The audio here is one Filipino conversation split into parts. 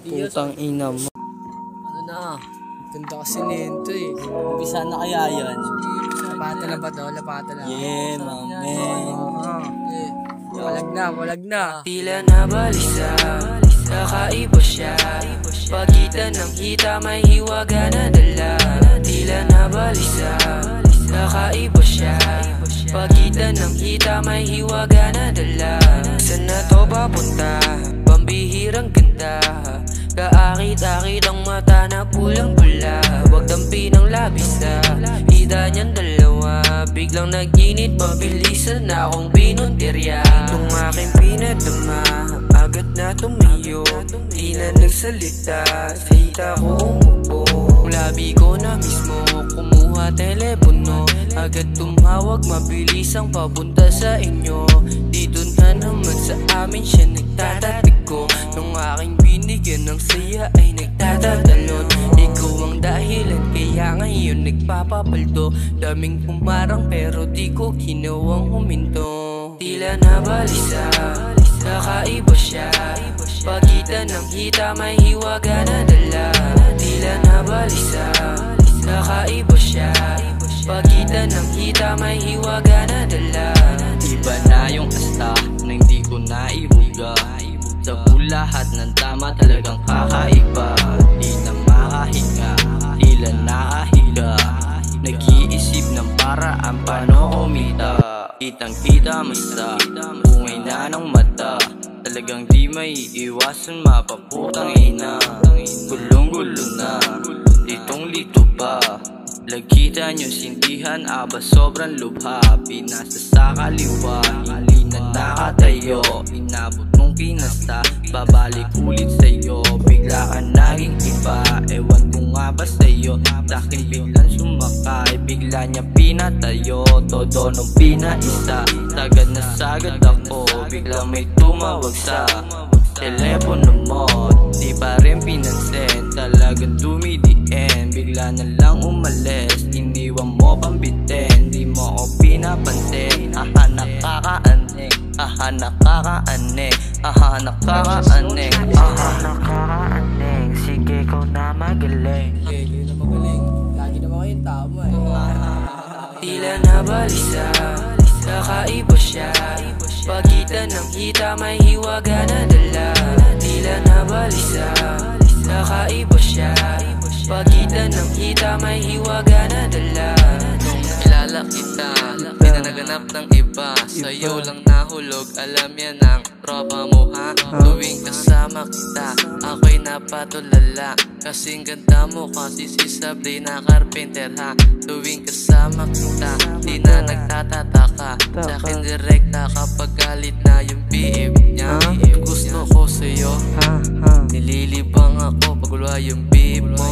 Putang ina mo. Ano na? Ganda kasi nito eh. Umpisa na kaya yan? Lapatan na ba daw? Lapatan na. Yeah, man. Walag na. Tila nabalisa, kakaiba siya. Pagitan ng hita may hiwaga na dala. Tila nabalisa, kakaiba siya. Pagitan ng hita may hiwaga na dala. Saan na to papunta? Pambihirang ganda. Kaakit-akit ang mata na pulang-pula. Wag dampi ng labis sa hita niyang dalawa. Biglang nag-init, mabilisan na akong binuntirya. Nung aking pinadama, agad na tumayo. Di na nagsalita, sa hita ko umupo. Labi ko na mismo, kumuha telepono. Agad tumawag, mabilisang papunta sa inyo. Dito na naman sa amin siya nagtatatik ko. Nung aking binigyan ng saya ay nagtatatalon. Ikaw ang dahilan kaya ngayon nagpapapaldo. Daming pumarang pero di ko ginawang huminto. Tila nabalisa, kakaiba siya. Pagitan ng hita may hiwaga na dala. Tila nabalisa, kakaiba siya. Pagitan ng hita may hiwaga na dala. Iba na yung asta na hindi ko naibuga. Sa lahat ng tama talagang kakaiba. Di na makahinga, tila nakahiga. Nag-iisip ng paraan paano kumita. Kitang-kita masa, bungay na ng mata. Talagang di may iwasan mapaputang ina. Gulong-gulo na, litong-lito pa. Lagkita nyo sindihan, aba sobrang lubha. Pinasa sa kaliwa, hindi na nakatayo. Inabot mong pinasta, babalik ulit sa'yo. Bigla ka naging iba, ewan ko nga ba sa'yo. Sa'kin biglang sumakay, bigla niya pinatayo. Todo nung pinaisa, sagad na sagad ako. Bigla may tumawag sa telepono mo, di pa rin pinansin. Talagang dumidiin, bigla na lang umalis. Iniwan mo pambitin, di mo ako pinapansin. Aha, nakakaanig, aha, nakakaanig, aha, nakakaanig, aha, nakakaanig. Sige ko na magaling. Sige na magaling. Lagi naman kayong tama eh. Tila nabalisa, kakaiba siya. Pagitan ng hita may hiwaga na dala. Tila nabalisa, kakaiba siya. Pagitan ng hita may hiwaga na dala. Nung nakilala kita, di na naganap ng iba. Sa'yo lang nahulog, alam yan ang tropa mo ha. Tuwing kasama kita, ako'y napatulala. Kasing ganda mo kasi si Sabrina Carpenter ha. Tuwing kasama kita, di na nagtatataka. Sa'kin direkta kapag galit na yung BF niya. Gusto ko sa'yo, nililibang ako pag wala yung beef mo.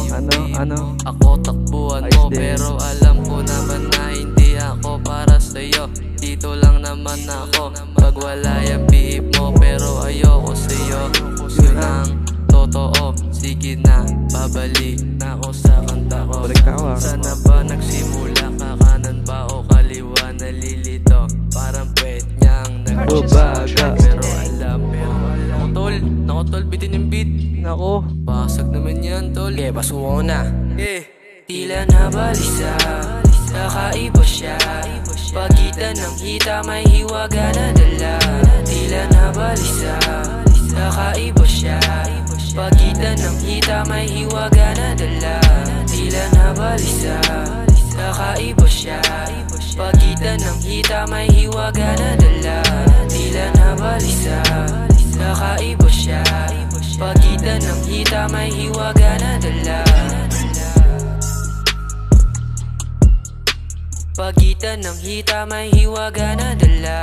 Ano? Ako takbuhan mo pero alam ko naman na hindi ako para sa'yo. Dito lang naman ako pag wala yung beef mo. Pero ayoko sa'yo, yun ang totoo. Sige na, babalik na ako sa kanta ko. Sana ba nagsimula ka kanan ba o kaliwa? Nalilito, parang pwede niyang nagbabaga. Pero alam Nako tol, bitin yung beat. Nako, basag naman yan tol. Okay, pasuwa ko na. Tila nabalisa, kakaiba siya. Pagitan ng hita may hiwaga na dala. Tila nabalisa, kakaiba siya. Pagitan ng hita may hiwaga na dala. Tila nabalisa, kakaiba siya. Pagitan ng hita may hiwaga na dala. Tila nabalisa, kakaiba siya. Pagitan ng hita may hiwaga na dala. Pagitan ng hita may hiwaga na dala.